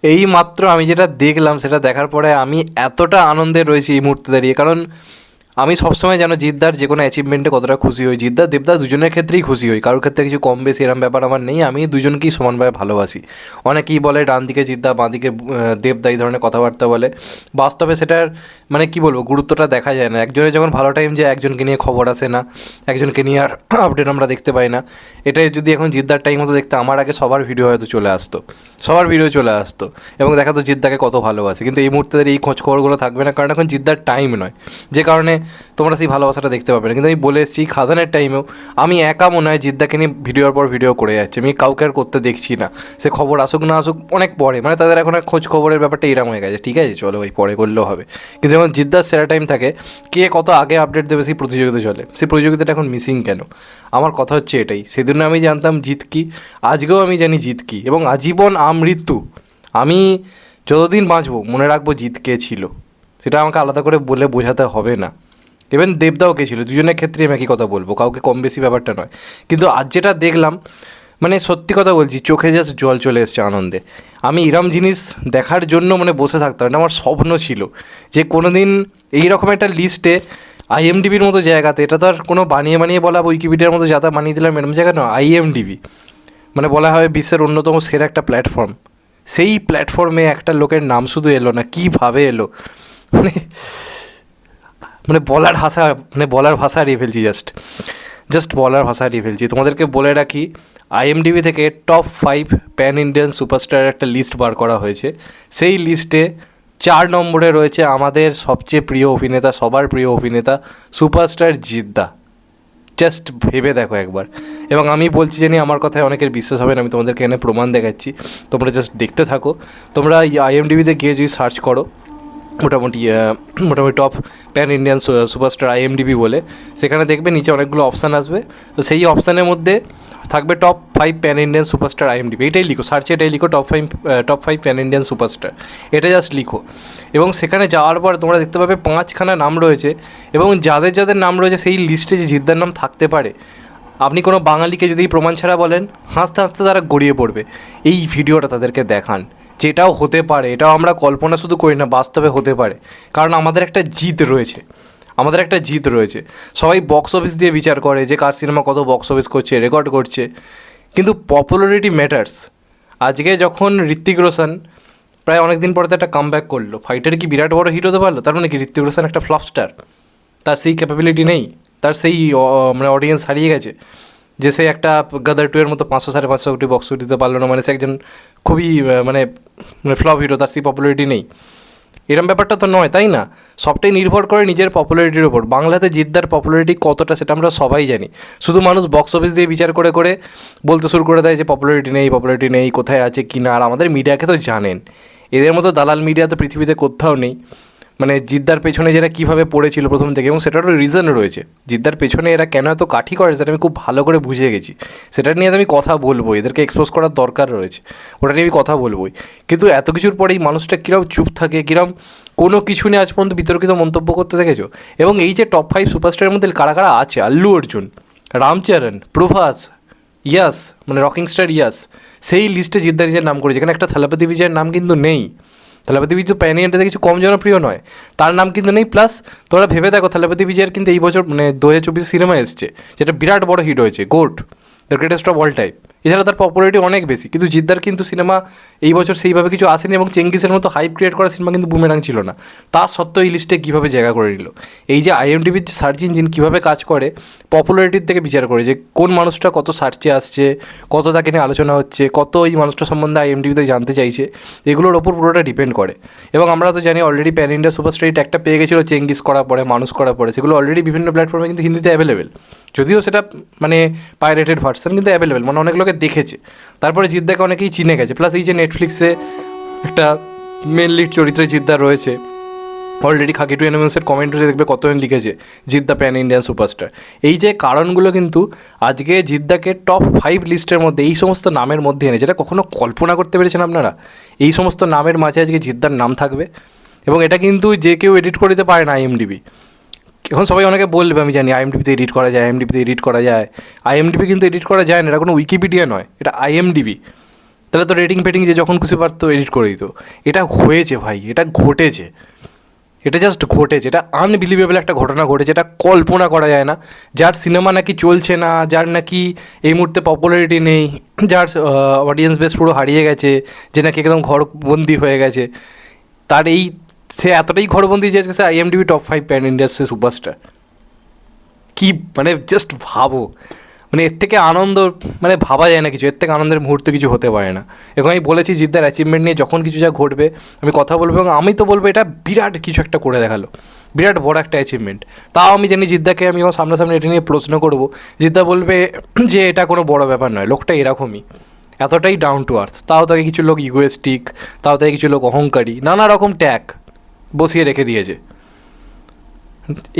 এই মাত্র আমি যেটা দেখলাম সেটা দেখার পরে আমি এতটা আনন্দে রয়েছি এই মুহূর্তে দাঁড়িয়ে, কারণ আমি সবসময় যেন জিদ্দার যে কোনো অ্যাচিভমেন্টে কতটা খুশি হই, জিদ্দা দেবদা দুজনের ক্ষেত্রেই খুশি হই, কারোর ক্ষেত্রে কিছু কম বেশি এরম ব্যাপার আমার নেই, আমি দুজনকেই সমানভাবে ভালোবাসি। অনেকেই বলে ডান দিকে জিদ্দা বাঁ দিকে দেবদা, এই ধরনের কথাবার্তা বলে। বাস্তবে সেটার মানে কি বলবো, গুরুত্বটা দেখা যায় না। একজনের যখন ভালো টাইম যায় একজনকে নিয়ে খবর আসে না, একজনকে নিয়ে আর আপডেট আমরা দেখতে পাই না। এটাই যদি এখন জিদ্দার টাইম হতো দেখতে, আমার আগে সবার ভিডিও হয়তো চলে আসতো, সবার ভিডিও চলে আসতো এবং দেখাতো জিদ্দাকে কত ভালোবাসে। কিন্তু এই মুহূর্তে এই খোঁজ খবরগুলো থাকবে না, কারণ এখন জিদ্দার টাইম নয়, যে কারণে তোমরা সেই ভালোবাসাটা দেখতে পাবে না। কিন্তু আমি বলে এসেছি খাদানের টাইমেও আমি একা মনে হয় জিদ্দাকে নিয়ে ভিডিওর পর ভিডিও করে যাচ্ছি, আমি কাউকে আর করতে দেখছি না। সে খবর আসুক না আসুক অনেক পরে, মানে তাদের এখন আর খোঁজ খবরের ব্যাপারটা এরকম হয়ে গেছে, ঠিক আছে চলো ভাই পরে করলেও হবে। কিন্তু যখন জিদ্দার সেরা টাইম থাকে, কে কত আগে আপডেট দেবে সেই প্রতিযোগিতা চলে, সেই প্রতিযোগিতাটা এখন মিসিং কেন? আমার কথা হচ্ছে এটাই, সেদিন আমি জানতাম জিত কি, আজকেও আমি জানি জিত কি, এবং আজীবন আমৃত্যু আমি যতদিন বাঁচবো মনে রাখবো জিত কে ছিল। সেটা আমাকে আলাদা করে বলে বোঝাতে হবে না। ইভেন দেবদাও কে ছিল, দুজনের ক্ষেত্রে আমি একই কথা বলবো, কাউকে কম বেশি ব্যাপারটা নয়। কিন্তু আজ যেটা দেখলাম, মানে সত্যি কথা বলছি, চোখে জাস্ট জল চলে এসছে আনন্দে। আমি এরম জিনিস দেখার জন্য মানে বসে থাকতাম, এটা আমার স্বপ্ন ছিল যে কোনো দিন এইরকম একটা লিস্টে আইএমডিবির মতো জায়গাতে, এটা তো আর কোনো বানিয়ে বানিয়ে বলা উইকিপিডিয়ার মতো যাতা বানিয়ে দিলাম এরম জায়গা নয়, আইএমডিবি মানে বলা হয় বিশ্বের অন্যতম সেরা একটা প্ল্যাটফর্ম, সেই প্ল্যাটফর্মে একটা লোকের নাম শুধু এলো না, কীভাবে এলো, মানে মানে বলার ভাষা, মানে বলার ভাষা হারিয়ে ফেলছি, জাস্ট বলার ভাষা হারিয়ে ফেলছি। তোমাদেরকে বলে রাখি, আইএমডিবি থেকে টপ 5 প্যান ইন্ডিয়ান সুপারস্টারের একটা লিস্ট বার করা হয়েছে। সেই লিস্টে 4 নম্বরে রয়েছে আমাদের সবচেয়ে প্রিয় অভিনেতা, সবার প্রিয় অভিনেতা সুপারস্টার জিদ্দা। জাস্ট ভেবে দেখো একবার। এবং আমি বলছি জানি আমার কথায় অনেকের বিশ্বাস হবে না, আমি তোমাদেরকে এখানে প্রমাণ দেখাচ্ছি, তোমরা জাস্ট দেখতে থাকো। তোমরা আইএমডিবিতে গিয়ে যদি সার্চ করো মোটামুটি top pan Indian superstar IMDb বলে, সেখানে দেখবে নিচে অনেকগুলো অপশান আসবে। তো সেই অপশানের মধ্যে থাকবে top 5 pan Indian superstar IMDb, এটাই লিখো সার্চে, এটাই লিখো টপ 5 প্যান ইন্ডিয়ান সুপারস্টার, এটা জাস্ট লিখো। এবং সেখানে যাওয়ার পর তোমরা দেখতে পাবে 5খানা নাম রয়েছে, এবং যাদের যাদের নাম রয়েছে সেই লিস্টে যে জিদ্দার নাম থাকতে পারে, আপনি কোনো বাঙালিকে যদি প্রমাণ ছাড়া বলেন, হাসতে হাসতে তারা গড়িয়ে পড়বে। এই ভিডিওটা তাদেরকে দেখান, যেটাও হতে পারে, এটাও আমরা কল্পনা শুধু করি না, বাস্তবে হতে পারে। কারণ আমাদের একটা জিত রয়েছে, আমাদের একটা জিত রয়েছে। সবাই বক্স অফিস দিয়ে বিচার করে যে কার সিনেমা কত বক্স অফিস করছে, রেকর্ড করছে, কিন্তু পপুলারিটি ম্যাটার্স। আজকে যখন ঋত্বিক রোশন প্রায় অনেক দিন পরে তো একটা কামব্যাক করলো, ফাইটার কি বিরাট বড় হিট হতে পারলো? তার মানে কি ঋত্বিক রোশন একটা ফ্লপ স্টার? তার সেই ক্যাপাবিলিটি নেই, তার সেই মানে অডিয়েন্স হারিয়ে গেছে, যে সে একটা গাদার 2 এর মতো 500-550 কোটি বক্স অফিস দিতে পারলো না, মানে সে একজন খুবই মানে ফ্লপ হিরো, তার সেই পপুলারিটি নেই? এরম ব্যাপারটা তো নয়, তাই না? সবটাই নির্ভর করে নিজের পপুলারিটির ওপর। বাংলাতে জিদ্দার পপুলারিটি কতটা সেটা আমরা সবাই জানি, শুধু মানুষ বক্স অফিস দিয়ে বিচার করে করে বলতে শুরু করে দেয় যে পপুলারিটি নেই, কোথায় আছে কি না। আর আমাদের মিডিয়াকে তো জানেন, এদের মতো দালাল মিডিয়া তো পৃথিবীতে কোথাও নেই। মানে জিদ্দার পেছনে যারা কীভাবে পড়েছিল প্রথম থেকে, এবং সেটারও রিজন রয়েছে, জিদ্দার পেছনে এরা কেন এত কাঠি করে সেটা আমি খুব ভালো করে বুঝে গেছি। সেটা নিয়ে আমি কথা বলবো, এদেরকে এক্সপোজ করার দরকার রয়েছে, ওটা নিয়ে আমি কথা বলবোই। কিন্তু এত কিছুর পরেই মানুষটা কীরকম চুপ থাকে, কীরকম কোনো কিছু নিয়ে আজ পর্যন্ত বিতর্কিত মন্তব্য করতে দেখেছো? এবং এই যে টপ 5 সুপারস্টারের মধ্যে কারা কারা আছে, আল্লু অর্জুন, রামচরণ, প্রভাস, ইয়াস মানে রকিং স্টার ইয়াস, সেই লিস্টে জিদ্দার নিজের নাম করেছে। এখানে একটা থালাপতি বিজয়ের নাম কিন্তু নেই। থালাপতি বিজয় তো প্যান ইন্ডিয়াতে কিছু কম জনপ্রিয় নয়, তার নাম কিন্তু নেই। প্লাস তোমরা ভেবে দেখো, থালাপতি বিজয়ের কিন্তু এই বছর মানে 2024 সিনেমা এসছে, যেটা বিরাট বড় হিট হয়েছে, goat, the greatest of all time. এছাড়া তার পপুলারিটি অনেক বেশি, কিন্তু জিদ্দার কিন্তু সিনেমা এই বছর সেইভাবে কিছু আসেনি, এবং চেঙ্গিসের মতো হাইপ ক্রিয়েট করা সিনেমা কিন্তু বুমেরাং ছিল না। তা সত্ত্বেও এই লিস্টে কীভাবে জায়গা করে নিল? এই যে আইএমডিবির যে সার্চ ইঞ্জিন কীভাবে কাজ করে, পপুলারিটির থেকে বিচার করে, যে কোন মানুষটা কত সার্চে আসছে, কত তাকে নিয়ে আলোচনা হচ্ছে, কত এই মানুষটা সম্বন্ধে আইএমডিবিতে জানতে চাইছে, এগুলোর ওপর পুরোটা ডিপেন্ড করে। এবং আমরা তো জানি অলরেডি প্যান ইন্ডিয়া সুপারস্টার একটা পেয়ে গেছিলো চেঙ্গিস করার পরে, মানুষ করার পরে, সেগুলো অলরেডি বিভিন্ন প্ল্যাটফর্মে কিন্তু হিন্দিতে অ্যাভেলেবেল, যদিও সেটা মানে পাইরেটেড ভার্সন, কিন্তু অ্যাভেলেবেল, মানে অনেক লোকে দেখেছে। তারপরে জিদ্দাকে অনেকেই চিনে গেছে। প্লাস এই যে নেটফ্লিক্সে একটা মেন লিড চরিত্রে জিদ্দা রয়েছে, অলরেডি খাকি টু এনিমেন্সের কমেন্টারি দেখবে কতজন লিখেছে জিদ্দা প্যান ইন্ডিয়ান সুপারস্টার। এই যে কারণগুলো কিন্তু আজকে জিদ্দাকে টপ 5 লিস্টের মধ্যে, এই সমস্ত নামের মধ্যে এনে, যেটা কখনো কল্পনা করতে পেরেছেন আপনারা? এই সমস্ত নামের মাঝে আজকে জিদ্দার নাম থাকবে, এবং এটা কিন্তু যে কেউ এডিট করে দিতে পারে না আইএমডিবি। এখন সবাই অনেকে বলবে, আমি জানি আইএমডিবিতে এডিট করা যায়, আইএমডিবি কিন্তু এডিট করা যায় না, এটা কোনো উইকিপিডিয়া নয়, এটা আইএমডিবি। তাহলে তো রেটিং ফেটিং যে যখন খুশি পারতো এডিট করে দিত। এটা হয়েছে ভাই, এটা ঘটেছে, এটা জাস্ট ঘটেছে, এটা আনবিলিভেবল একটা ঘটনা ঘটেছে, এটা কল্পনা করা যায় না। যার সিনেমা নাকি চলছে না, যার নাকি এই মুহূর্তে পপুলারিটি নেই, যার অডিয়েন্স বেস পুরো হারিয়ে গেছে, যে নাকি একদম ঘরবন্দি হয়ে গেছে, তার এই সে এতটাই ঘরবন্দি যে সে IMDb top 5 pan industry superstar. কি মানে জাস্ট ভাবো, মানে এর থেকে আনন্দ মানে ভাবা যায় না কিছু, এর থেকে আনন্দের মুহূর্ত কিছু হতে পারে না। এখন আমি বলেছি জিদ্দার অ্যাচিভমেন্ট নিয়ে যখন কিছু যা ঘটবে আমি কথা বলবো, এবং আমি তো বলবো এটা বিরাট কিছু একটা করে দেখালো, বিরাট বড় একটা অ্যাচিভমেন্ট। তাও আমি জানি জিদ্দাকে আমি আমার সামনাসামনি এটা নিয়ে প্রশ্ন করবো, জিদ্দা বলবে যে এটা কোনো বড় ব্যাপার নয়, লোকটা এরকমই, এতটাই ডাউন টু আর্থ। তাও তাকে কিছু লোক ইগোয়েস্টিক, তাও তাকে কিছু লোক অহংকারী, নানা রকম ট্যাগ বসিয়ে রেখে দিয়েছে।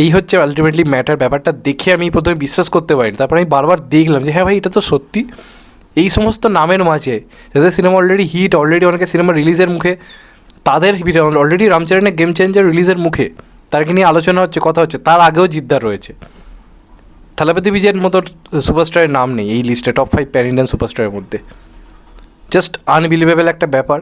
এই হচ্ছে আলটিমেটলি ম্যাটার। ব্যাপারটা দেখে আমি প্রথমে বিশ্বাস করতে পারিনি, তারপর আমি বারবার দেখলাম যে হ্যাঁ ভাই এটা তো সত্যি। এই সমস্ত নামের মাঝে যাদের সিনেমা অলরেডি হিট, অলরেডি অনেকে সিনেমা রিলিজের মুখে, তাদের অলরেডি রামচরণের গেম চেঞ্জার রিলিজের মুখে তারকে নিয়ে আলোচনা হচ্ছে, কথা হচ্ছে, তার আগেও জিদ্দার রয়েছে। থালাপতি বিজয়ের মতো সুপারস্টারের নাম নেই এই লিস্টে, টপ 5 প্যান ইন্ডিয়ান সুপারস্টারের মধ্যে। জাস্ট আনবিলিভেবল একটা ব্যাপার,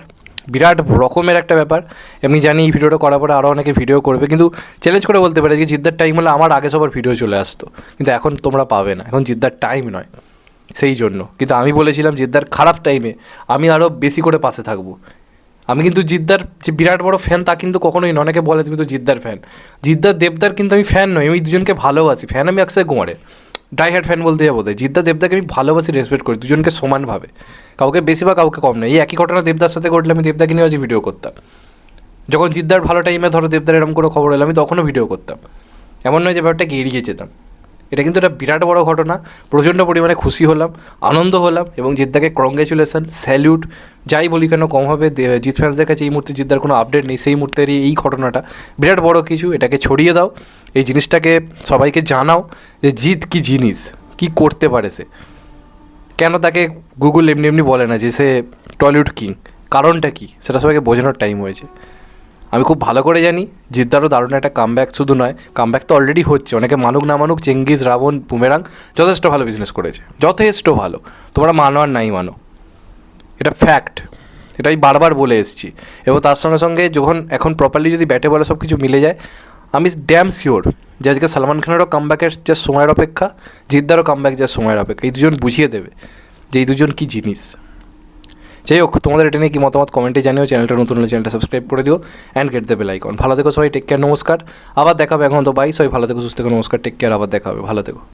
বিরাট রকমের একটা ব্যাপার। আমি জানি এই ভিডিওটা করার পরে আরও অনেকে ভিডিও করবে, কিন্তু চ্যালেঞ্জ করে বলতে পারে যে জিদ্দার টাইম হলে আমার আগে সবার ভিডিও চলে আসতো, কিন্তু এখন তোমরা পাবে না, এখন জিদ্দার টাইম নয়, সেই জন্য। কিন্তু আমি বলেছিলাম জিদ্দার খারাপ টাইমে আমি আরও বেশি করে পাশে থাকবো। আমি কিন্তু জিদ্দার যে বিরাট বড় ফ্যান তা কিন্তু কখনোই নয়। অনেকে বলে তুমি তো জিদ্দার ফ্যান, জিদ্দার দেবদার কিন্তু আমি ফ্যান নই, আমি দুজনকে ভালোবাসি। ফ্যান আমি অক্ষয় কুমারের ডাই হ্যাড ফ্যান বলতে যাবো, জিদ্দা দেবদাকে আমি ভালোবাসি, রেসপেক্ট করি, দুজনকে সমানভাবে, কাউকে বেশি বা কাউকে কম নেই। এই একই ঘটনা দেবদার সাথে ঘটলে আমি দেবদাকে নিয়ে আজ ভিডিও করতাম। যখন জিদ্দার ভালো টাইমে ধরো দেবদার এরকম করে খবর এলো, আমি তখনও ভিডিও করতাম, এমন নয় যে ব্যাপারটাকে এড়িয়ে যেতাম। এটা কিন্তু একটা বিরাট বড় ঘটনা, প্রচণ্ড পরিমাণে খুশি হলাম, আনন্দ হলাম, এবং জিদ্দাকে কংগ্রেচুলেশন, স্যালিউট, যাই বলি কেন কম হবে। জিৎ ফ্যান্সদের কাছে এই মুহূর্তে জিদ্দার কোনো আপডেট নেই, সেই মুহূর্তের এই ঘটনাটা বিরাট বড় কিছু। এটাকে ছড়িয়ে দাও, এই জিনিসটাকে সবাইকে জানাও যে জিৎ কী জিনিস, কী করতে পারে সে, কেন তাকে গুগল এমনি এমনি বলে না যে সে টলিউড কিং, কারণটা কী সেটা সবাইকে বোঝানোর টাইম হয়েছে। আমি খুব ভালো করে জানি জিদ্দারও দারুণ একটা কামব্যাক, শুধু নয় কামব্যাক তো অলরেডি হচ্ছে, অনেকে মানুক না মানুক, চেঙ্গিজ, রাবণ, বুমেরাং যথেষ্ট ভালো বিজনেস করেছে, যথেষ্ট ভালো, তোমরা মানো আর নাই মানো, এটা ফ্যাক্ট, এটা আমি বারবার বলে এসেছি। এবং তার সঙ্গে সঙ্গে যখন এখন প্রপারলি যদি ব্যাটে বলে সব কিছু মিলে যায়, আমি ড্যাম শিওর যে আজকে সালমান খানেরও কামব্যাকের যা সময়ের অপেক্ষা, জিদ্দারও কামব্যাক যা সময়ের অপেক্ষা, এই দুজন বুঝিয়ে দেবে যে এই দুজন কী জিনিস। যাই হোক, তোমাদের এটা নিয়ে কি মতামত কমেন্টে জানিও। চ্যানেলটা নতুন হলে চ্যানেলটা সাবস্ক্রাইব করে দিও and get the bell icon. ভালো থেকো সবাই, টেক কেয়ার, নমস্কার, আবার দেখাবে। এখন তো বাই, সবাই ভালো থেকো, সুস্থ থেকো, নমস্কার, টেক কেয়ার, আবার দেখাবে, ভালো থেকো।